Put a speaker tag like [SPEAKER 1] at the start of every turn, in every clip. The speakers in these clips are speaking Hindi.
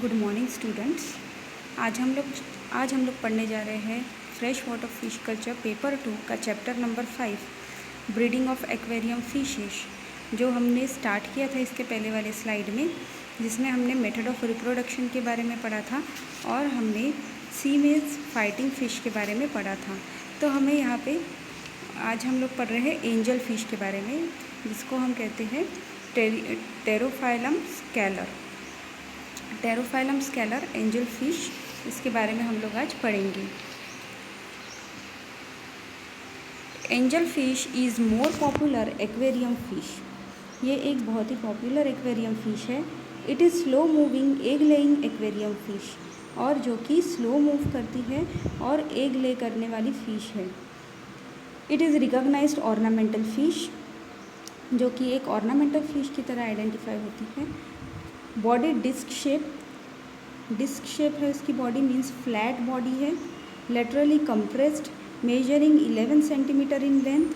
[SPEAKER 1] Good morning students. आज हम लोग पढ़ने जा रहे हैं fresh water fish culture paper 2 का chapter number 5 breeding of aquarium fishes, जो हमने स्टार्ट किया था इसके पहले वाले स्लाइड में, जिसमें हमने मेथड ऑफ रिप्रोडक्शन के बारे में पढ़ा था और हमने सी मेल्स फाइटिंग फ़िश के बारे में पढ़ा था। तो हमें यहाँ पे आज हम लोग पढ़ रहे हैं एंजल फिश के बारे में, जिसको हम कहते हैं टेरोफाइलम स्केलर एंजल फिश। इसके बारे में हम लोग आज पढ़ेंगे। Angel fish is more popular aquarium fish. ये एक बहुत ही पॉपुलर एक्वेरियम फिश है। It is slow moving egg laying aquarium fish, और जो कि स्लो मूव करती है और एग ले करने वाली फ़िश है। It is recognised ornamental fish, जो कि एक ऑर्नामेंटल फिश की तरह आइडेंटिफाई होती है। बॉडी डिस्क शेप है उसकी बॉडी, मीन्स फ्लैट बॉडी है। Laterally compressed, measuring 11 centimetre in length,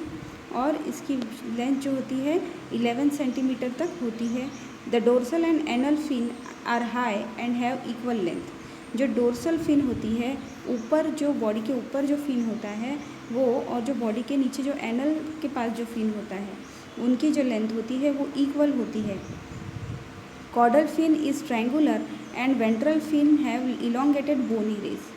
[SPEAKER 1] और इसकी लेंथ जो होती है 11 सेंटीमीटर तक होती है। The dorsal and anal fin are high and have equal length. जो डोर्सल फिन होती है, ऊपर जो बॉडी के ऊपर जो फिन होता है वो, और जो बॉडी के नीचे जो एनल के पास जो फिन होता है, उनकी जो लेंथ होती है वो इक्वल होती है। Caudal fin is triangular and ventral fin have elongated bony rays.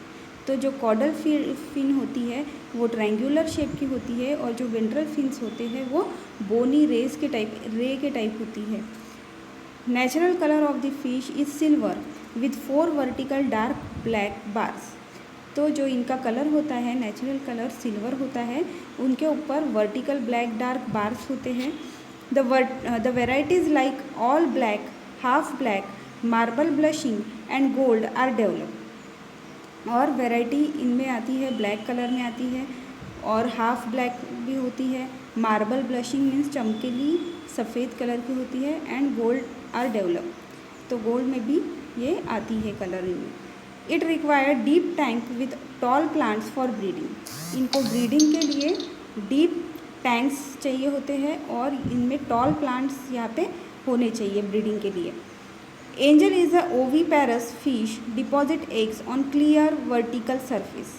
[SPEAKER 1] तो जो कॉडल फिन होती है वो ट्रायंगुलर शेप की होती है, और जो वेंट्रल फिन्स होते हैं वो बोनी रे के टाइप होती है। Natural colour of the fish is silver with 4 vertical dark black bars. तो जो इनका कलर होता है, नेचुरल कलर सिल्वर होता है, उनके ऊपर वर्टिकल ब्लैक डार्क बार्स होते हैं। The varieties like all black, half black, marble blushing and gold are develop. और वैरायटी इनमें आती है, ब्लैक कलर में आती है, और हाफ ब्लैक भी होती है। मार्बल ब्लशिंग मीन्स चमकीली सफ़ेद कलर की होती है, एंड गोल्ड आर डेवलप, तो गोल्ड में भी ये आती है कलर इनमें। It require deep tank with tall plants for breeding. इनको ब्रीडिंग के लिए डीप टैंक्स चाहिए होते हैं, और इनमें टॉल प्लांट्स यहाँ पे होने चाहिए ब्रीडिंग के लिए। Angel is a oviparous fish deposit eggs on clear vertical surface.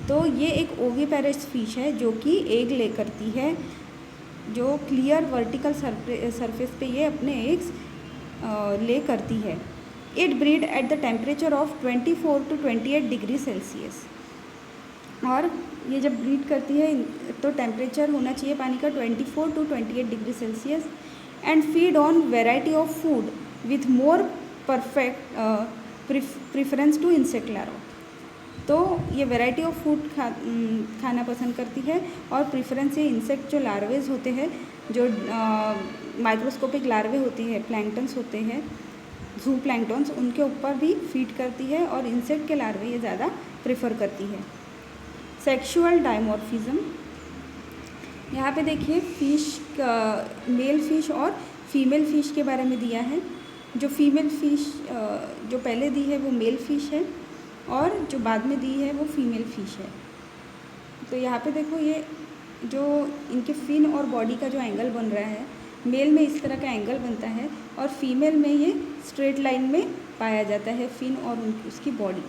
[SPEAKER 1] तो ये एक ओवीपेरस फिश है जो कि एग ले करती है, जो क्लियर वर्टिकल सरफेस पे ये अपने एग्स ले करती है। It breed at the temperature of 24 to 28 degree Celsius. और ये जब ब्रीड करती है तो टेम्परेचर होना चाहिए पानी का 24 to 28 degree Celsius. And feed on variety of food with more perfect preference to insect larva. तो ये वेराइटी ऑफ फूड खाना पसंद करती है, और प्रिफरेंस ये इंसेक्ट जो लार्वेज होते हैं, जो माइक्रोस्कोपिक लार्वे होती है, प्लैंक्टन्स होते हैं, जू प्लैंक्टन्स, उनके ऊपर भी फीड करती है, और इंसेक्ट के लार्वे ये ज़्यादा प्रेफर करती है। सेक्शुअल डायमॉर्फिज्म, यहाँ पे देखिए फिश का मेल फिश और फीमेल फिश के बारे में दिया है। जो फीमेल फिश जो पहले दी है वो मेल फिश है, और जो बाद में दी है वो फीमेल फिश है। तो यहाँ पे देखो, ये जो इनके फिन और बॉडी का जो एंगल बन रहा है, मेल में इस तरह का एंगल बनता है, और फीमेल में ये स्ट्रेट लाइन में पाया जाता है फिन और उसकी body.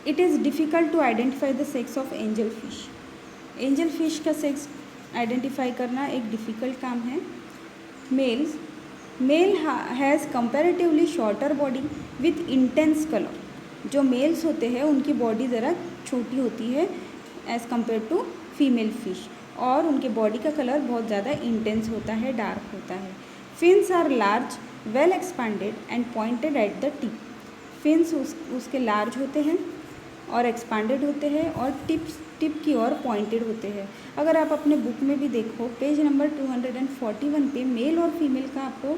[SPEAKER 1] It is difficult to identify the sex of angel fish. Angel fish का सेक्स आइडेंटिफाई करना एक डिफ़िकल्ट काम है। Male has comparatively shorter body with intense colour. जो मेल्स होते हैं उनकी बॉडी ज़रा छोटी होती है as compare to female fish, और उनके बॉडी का कलर बहुत ज़्यादा इंटेंस होता है, डार्क होता है। Fins are large, well expanded and pointed at the tip. Fins उसके लार्ज होते हैं और एक्सपांडेड होते हैं, और टिप की ओर पॉइंटेड होते हैं। अगर आप अपने बुक में भी देखो, पेज नंबर 241 पे मेल और फीमेल का आपको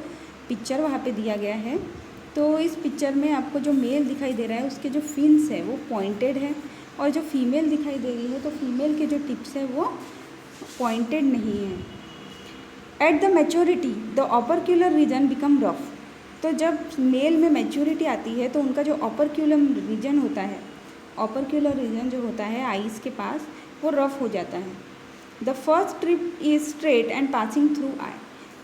[SPEAKER 1] पिक्चर वहाँ पे दिया गया है। तो इस पिक्चर में आपको जो मेल दिखाई दे रहा है उसके जो फिन्स है वो पॉइंटेड है, और जो फीमेल दिखाई दे रही है तो फीमेल के जो टिप्स है वो पॉइंटेड नहीं है। At the maturity the opercular region become rough. तो जब मेल में मैच्योरिटी आती है तो उनका जो ऑपरक्यूलर रीजन होता है, ऑपरक्यूलर रीजन जो होता है आईज के पास, वो रफ हो जाता है। The first trip is straight and passing through eye.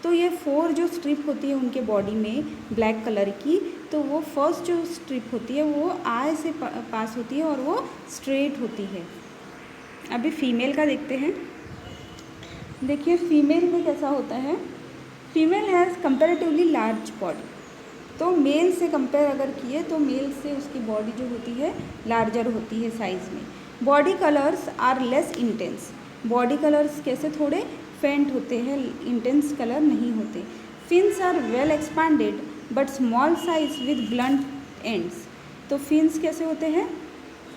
[SPEAKER 1] तो ये 4 जो स्ट्रिप होती है उनके बॉडी में ब्लैक कलर की, तो वो फर्स्ट जो स्ट्रिप होती है वो आई से पास होती है और वो स्ट्रेट होती है। अभी फीमेल का देखते हैं। देखिए फीमेल में कैसा होता है, female has comparatively large body. तो मेल से कंपेयर अगर किए तो मेल से उसकी बॉडी जो होती है लार्जर होती है साइज़ में। Body colours are less intense. Body colours कैसे थोड़े फेंट होते हैं, इंटेंस कलर नहीं होते। Fins are well expanded but small size with blunt ends. तो फिन्स कैसे होते हैं,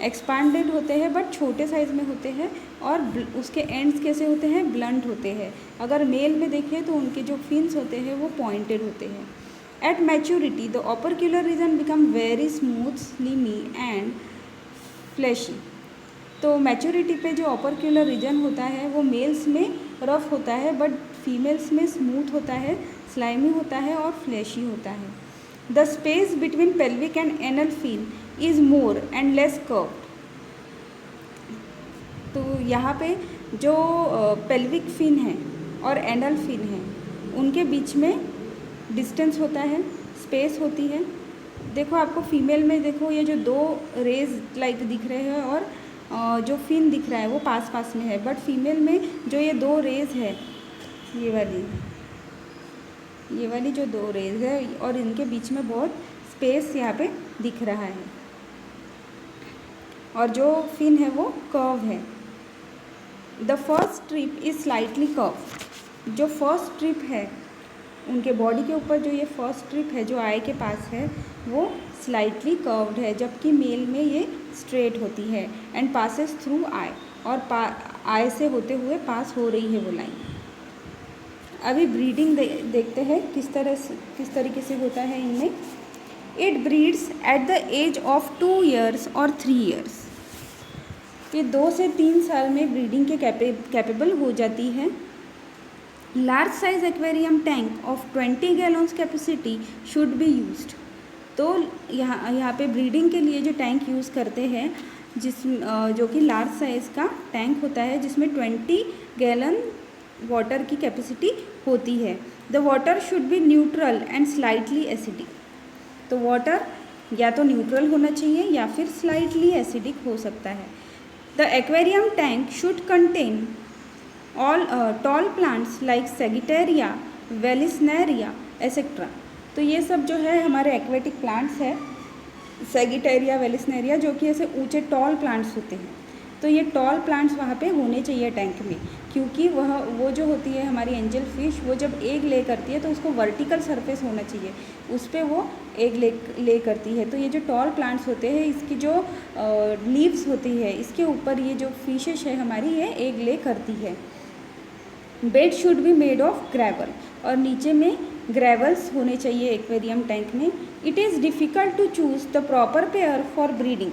[SPEAKER 1] एक्सपांडेड होते हैं बट छोटे साइज़ में होते हैं, और उसके एंड्स कैसे होते हैं, ब्लंट होते हैं। अगर मेल में देखें तो उनके जो फिन्स होते हैं वो पॉइंटेड होते हैं। At maturity the opercular region become very smooth, slimy and fleshy. तो मैच्योरिटी पे जो opercular रीजन होता है वो मेल्स में रफ होता है बट फीमेल्स में स्मूथ होता है, स्लाइमी होता है और फ्लैशी होता है। The space between pelvic and anal fin is more and less curved. तो यहाँ पे जो पेल्विक फिन है और एनल फिन है उनके बीच में डिस्टेंस होता है, स्पेस होती है। देखो आपको फीमेल में देखो ये जो 2 रेज लाइक दिख रहे हैं और जो फिन दिख रहा है वो पास पास में है, बट फीमेल में जो ये 2 रेज है, ये वाली जो 2 रेज है और इनके बीच में बहुत स्पेस यहाँ पे दिख रहा है, और जो फिन है वो कर्व है। The first strip is slightly curve. जो फर्स्ट स्ट्रिप है उनके बॉडी के ऊपर, जो ये फर्स्ट स्ट्रिप है जो आई के पास है वो स्लाइटली कर्व्ड है, जबकि मेल में ये स्ट्रेट होती है एंड पासेस थ्रू आई, और आई से होते हुए पास हो रही है वो लाइन। अभी ब्रीडिंग देखते हैं किस तरीके से होता है इनमें। It breeds at the age of 2 years और 3 years। ये 2 से 3 साल में ब्रीडिंग के कैपेबल हो जाती है। Large size aquarium tank of 20 gallons capacity should be used. तो यहाँ पे ब्रीडिंग के लिए जो टैंक यूज़ करते हैं जो कि लार्ज साइज़ का टैंक होता है जिसमें 20 गैलन वाटर की कैपेसिटी होती है। The water should be neutral and slightly acidic. तो वाटर या तो न्यूट्रल होना चाहिए या फिर स्लाइटली एसिडिक हो सकता है। The aquarium tank should contain all tall plants like sagittaria, vallisneria etcetera. तो ये सब जो है हमारे एक्वेटिक प्लांट्स है, सेगिटेरिया, वेलिस्नेरिया, जो कि ऐसे ऊंचे टॉल प्लांट्स होते हैं। तो ये टॉल प्लांट्स वहाँ पे होने चाहिए टैंक में, क्योंकि वो जो होती है हमारी एंजल फिश, वो जब एग ले करती है तो उसको वर्टिकल सरफेस होना चाहिए, उस पर वो एग ले करती है। तो ये जो टॉल प्लांट्स होते हैं इसकी जो लीव्स होती है इसके ऊपर ये जो फिशेस है हमारी ये एग ले करती है। Bed should be made of gravel, और नीचे में ग्रेवल्स होने चाहिए एक्वेरियम टैंक में। It is difficult to choose the proper pair for breeding.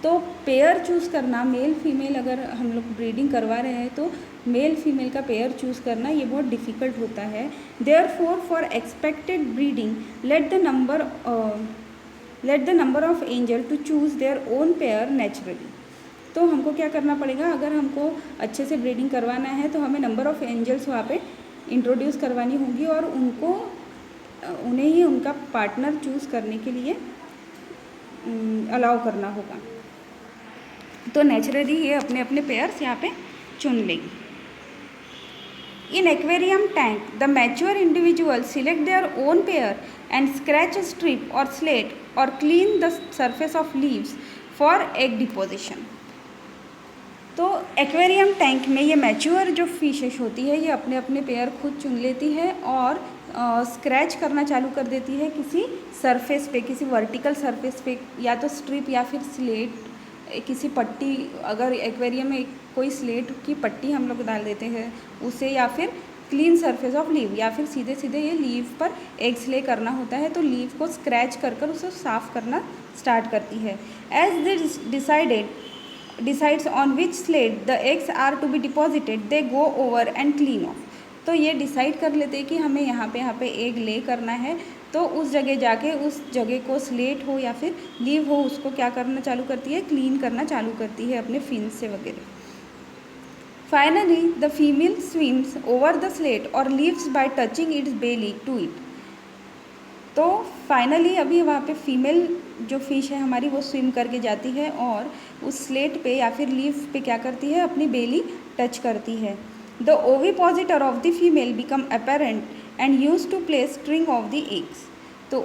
[SPEAKER 1] तो पेयर चूज़ करना, मेल फीमेल अगर हम लोग ब्रीडिंग करवा रहे हैं तो मेल फीमेल का पेयर चूज़ करना ये बहुत डिफ़िकल्ट होता है। Therefore for expected breeding let the number of angel to choose their own pair naturally. तो हमको क्या करना पड़ेगा, अगर हमको अच्छे से ब्रीडिंग करवाना है तो हमें नंबर ऑफ़ एंजल्स वहाँ पे इंट्रोड्यूस करवानी होगी और उन्हें ही उनका पार्टनर चूज़ करने के लिए अलाउ करना होगा। तो नेचुरली ये अपने अपने पेयर्स यहाँ पे चुन लेगी। In aquarium tank the mature individual select their own pair and scratch a strip or slate or clean the surface of leaves for egg deposition। तो एक्वेरियम टैंक में ये मैच्योर जो फिशेस होती है ये अपने अपने पेयर खुद चुन लेती है और स्क्रैच करना चालू कर देती है किसी सरफेस पे, किसी वर्टिकल सरफेस पे, या तो स्ट्रिप या फिर स्लेट, किसी पट्टी। अगर एक्वेरियम में कोई स्लेट की पट्टी हम लोग डाल देते हैं उसे, या फिर क्लीन सरफेस ऑफ लीव, या फिर सीधे सीधे ये लीव पर एग्स ले करना होता है तो लीव को स्क्रैच कर कर उसे साफ़ करना स्टार्ट करती है। As they decides on which slate the eggs are to be deposited they go over and clean off। तो ये डिसाइड कर लेते हैं कि हमें यहाँ पे एग ले करना है, तो उस जगह जाके उस जगह को स्लेट हो या फिर लीव हो उसको क्या करना चालू करती है, क्लीन करना चालू करती है अपने फिन से वगैरह। Finally, the female swims over the slate or leaves by touching its belly to it. तो फाइनली अभी वहाँ पे फीमेल जो फिश है हमारी वो स्विम करके जाती है और उस स्लेट पे या फिर लीफ पे क्या करती है, अपनी बेली टच करती है. The ovipositor of the female become apparent and use to place string of the eggs. तो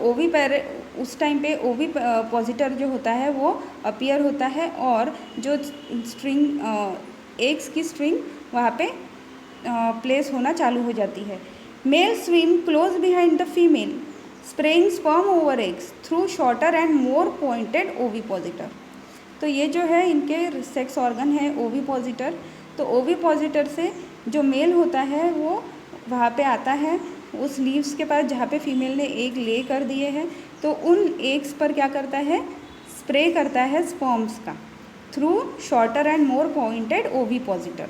[SPEAKER 1] उस टाइम पे ओविपोजिटर जो होता है वो अपीयर होता है और जो स्ट्रिंग एग्स की स्ट्रिंग वहाँ पे प्लेस होना चालू हो जाती है. Male swim close behind the female spraying sperm over eggs through shorter and more pointed ovipositor. तो ये जो है इनके सेक्स ऑर्गन है ओविपोजिटर. तो ओविपोजिटर से जो मेल होता है वो वहाँ पे आता है उस लीव्स के पास जहाँ पे फीमेल ने एग ले कर दिए हैं. तो उन एग्स पर क्या करता है, स्प्रे करता है स्पर्म्स का through shorter and more pointed ovipositor.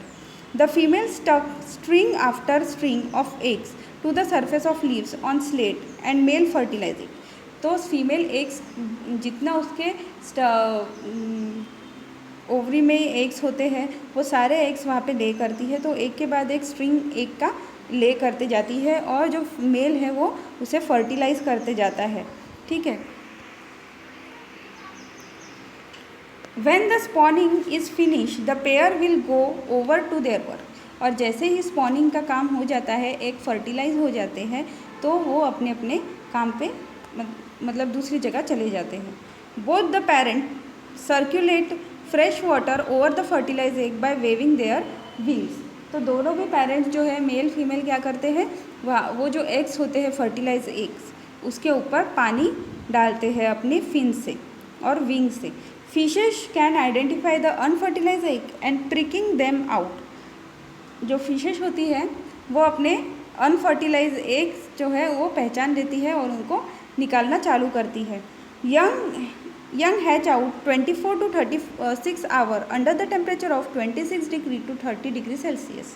[SPEAKER 1] The female stuck string after string of eggs to the surface of leaves on slate and male fertilize it. तो फीमेल एग्स जितना उसके ओवरी में एग्स होते हैं वो सारे एग्स वहाँ पे ले करती है. तो एक के बाद एक स्ट्रिंग एग का ले करते जाती है और जो मेल है वो उसे फर्टिलाइज करते जाता है. ठीक है. When the spawning is finished, the pair will go over to their work. और जैसे ही स्पॉनिंग का काम हो जाता है, एक फर्टिलाइज हो जाते हैं, तो वो अपने अपने काम पे मतलब दूसरी जगह चले जाते हैं. Both the parent circulate fresh water over the fertilize egg by waving their wings. तो दोनों भी पेरेंट्स जो है मेल फीमेल क्या करते हैं, वो जो एग्स होते हैं फर्टिलाइज एग्स उसके ऊपर पानी डालते हैं अपनी फिन से और विंग से. Fishes can identify the unfertilize egg and tricking them out. जो फिशेस होती है वो अपने अनफर्टिलाइज एग्स जो है वो पहचान लेती है और उनको निकालना चालू करती है. Young hatch out 24 to 36 hour under the temperature of 26 degree to 30 degree Celsius.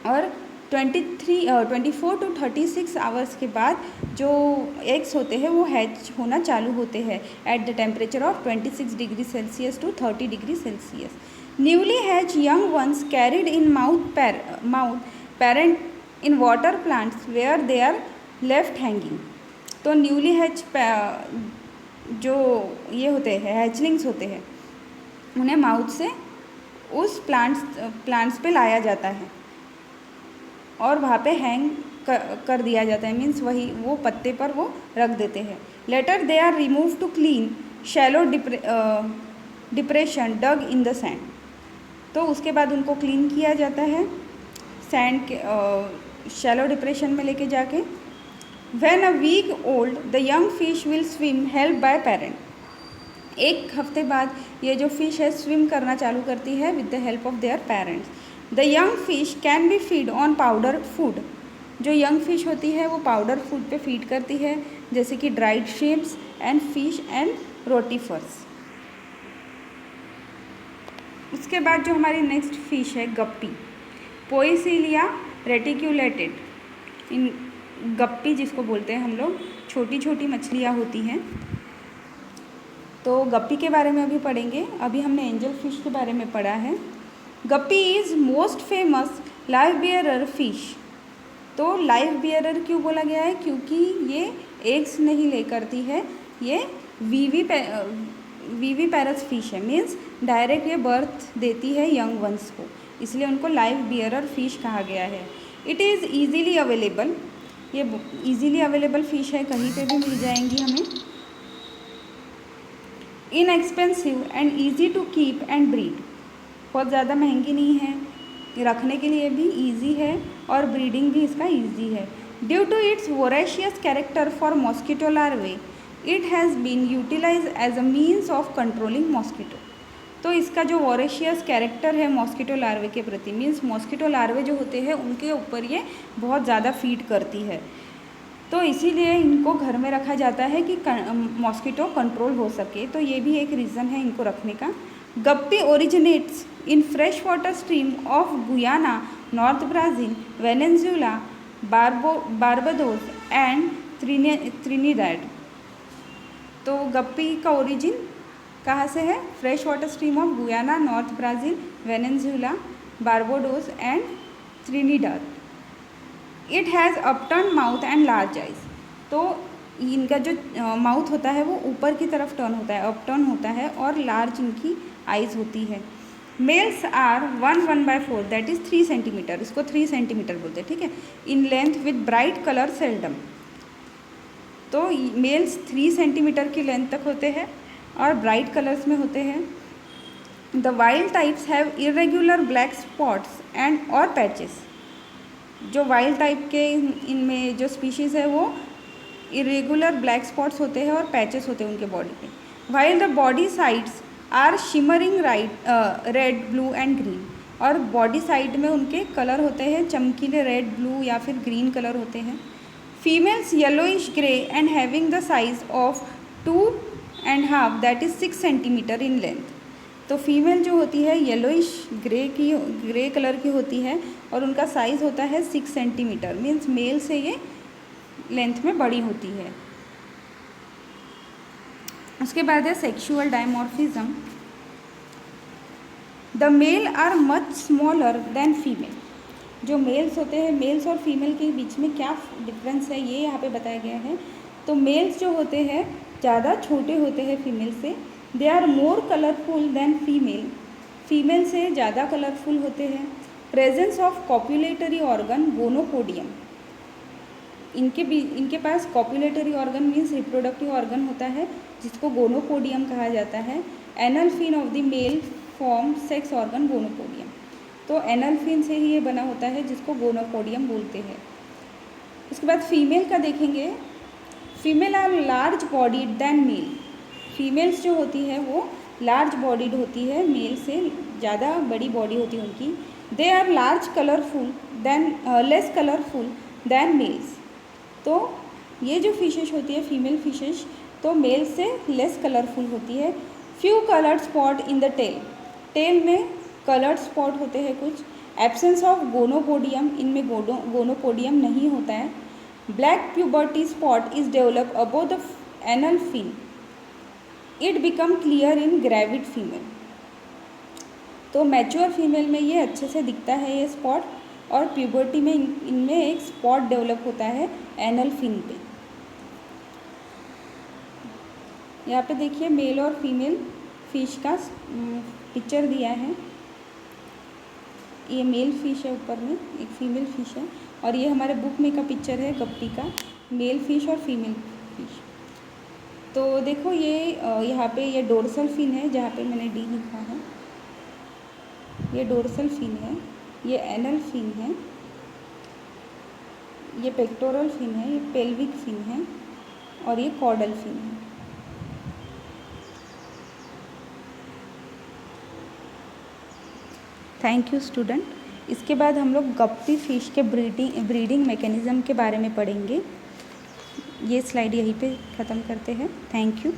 [SPEAKER 1] और 24 to 36 आवर्स के बाद जो एग्स होते हैं वो हैच होना चालू होते हैं at the temperature of 26 degree Celsius to 30 degree Celsius. Newly hatched young ones carried in mouth parent in water plants where they are left hanging. तो न्यूली हैच जो ये होते हैं हैचलिंग्स होते हैं उन्हें माउथ से उस प्लांट्स पे लाया जाता है और वहाँ पे हैंग कर दिया जाता है. मीन्स वही वो पत्ते पर वो रख देते हैं. Later they are remove to clean shallow depression dug in the sand. तो उसके बाद उनको क्लीन किया जाता है सैंड के शैलो डिप्रेशन में लेके जाके. When a week old the young fish will swim help by parent. एक हफ्ते बाद ये जो फिश है स्विम करना चालू करती है with the help of their parents. The young fish can be feed on powder food. जो यंग फिश होती है वो पाउडर फूड पे फीड करती है जैसे कि dried shapes and fish and rotifers. उसके बाद जो हमारी नेक्स्ट फिश है गप्पी, पोइसिलिया रेटिक्यूलेटेड. इन गप्पी जिसको बोलते हैं हम लोग, छोटी छोटी मछलियाँ होती हैं. तो गप्पी के बारे में अभी पढ़ेंगे. अभी हमने एंजल फिश के बारे में पढ़ा है. Guppy is most famous live bearer fish. तो लाइव बियरर क्यों बोला गया है, क्योंकि ये एग्स नहीं ले करती है, ये वीवी पैरस फिश है. मीन्स डायरेक्ट ये बर्थ देती है यंग वंस को, इसलिए उनको लाइव बियरर फिश कहा गया है. It is easily available. ये ईजीली अवेलेबल फिश है, कहीं पे भी मिल जाएंगी हमें. Inexpensive and easy to keep and breed. बहुत ज़्यादा महंगी नहीं है, रखने के लिए भी ईजी है और ब्रीडिंग भी इसका ईजी है. Due to its voracious character for mosquito larvae it has been utilize as a means of controlling mosquito. तो इसका जो वोरेशियस कैरेक्टर है मॉस्किटो लार्वे के प्रति, मीन्स मॉस्किटो लार्वे जो होते हैं उनके ऊपर ये बहुत ज़्यादा फीड करती है, तो इसीलिए इनको घर में रखा जाता है कि मॉस्किटो कंट्रोल हो सके. तो ये भी एक रीज़न है इनको रखने का. Guppy originates in fresh water stream of Guyana, North Brazil, Venezuela, Barbados and Trinidad. तो गप्पी का ओरिजिन कहाँ से है, fresh water stream of Guyana, North Brazil, Venezuela, Barbados and Trinidad. It has upturn mouth and large eyes. तो इनका जो माउथ होता है वो ऊपर की तरफ टर्न होता है, अपटर्न होता है, और लार्ज इनकी आइज़ होती है। Males are 1/4 that is 3 centimetre, इसको 3 सेंटीमीटर बोलते हैं, ठीक है, in length with bright colour seldom. तो मेल्स 3 सेंटीमीटर की लेंथ तक होते हैं और ब्राइट कलर्स में होते हैं। The wild types have irregular black spots and और पैचेस। जो वाइल्ड टाइप के इनमें जो स्पीशीज़ है वो इरेगुलर ब्लैक स्पॉट्स होते हैं और पैचेस होते हैं उनके बॉडी पे। While the body sides are shimmering red, blue and green. और बॉडी साइड में उनके कलर होते हैं चमकीले रेड, ब्लू या फिर ग्रीन कलर होते हैं। Females yellowish grey and having the size of 2.5 that is 6 centimetre in length. तो फीमेल जो होती है येलोइश ग्रे कलर की होती है और उनका साइज़ होता है 6 सेंटीमीटर, मीन्स मेल से ये लेंथ में बड़ी होती है। उसके बाद है sexual dimorphism. The male are much smaller than female. जो मेल्स होते हैं, मेल्स और फीमेल के बीच में क्या डिफरेंस है ये यहाँ पे बताया गया है। तो मेल्स जो होते हैं ज़्यादा छोटे होते हैं फीमेल से। They are more colourful than female, female से ज़्यादा कलरफुल होते हैं। Presence of copulatory organ gonopodium. इनके पास copulatory organ means reproductive organ होता है जिसको गोनोपोडियम कहा जाता है। Anal fin of the male form sex organ gonopodium. तो एनल फिन से ही ये बना होता है जिसको गोनोपोडियम बोलते हैं। उसके बाद फीमेल का देखेंगे। Female are large bodied than male. Females जो होती है वो लार्ज बॉडीड होती है, मेल से ज़्यादा बड़ी बॉडी होती है उनकी। They are less colourful than males. तो ये जो फिशेस होती है फीमेल फिशेस, तो मेल से लेस कलरफुल होती है। Few coloured spot in the tail. Tail में कलर्ड स्पॉट होते हैं कुछ। एब्सेंस ऑफ गोनोपोडियम, इनमें गोनोपोडियम नहीं होता है। Black puberty spot is develop above the anal fin. It become clear in gravid female. तो मैच्योर फीमेल में ये अच्छे से दिखता है ये स्पॉट, और प्यूबर्टी में इनमें एक स्पॉट डेवलप होता है एनल फिन पे। यहाँ पे देखिए मेल और फीमेल फिश का पिक्चर दिया है। ये मेल फिश है, ऊपर में एक फीमेल फिश है, और ये हमारे बुक में का पिक्चर है गप्पी का, मेल फिश और फीमेल फिश। तो देखो ये यहाँ पे ये डोर्सल फिन है जहाँ पे मैंने डी लिखा है, ये डोर्सल फिन है, ये एनल फिन है, ये पेक्टोरल फिन है, ये पेल्विक फिन है, और ये कॉर्डल फिन है। Thank you student. इसके बाद हम लोग गप्पी फिश के ब्रीडिंग मैकेनिज़्म के बारे में पढ़ेंगे। ये स्लाइड यहीं पे ख़त्म करते हैं। Thank you.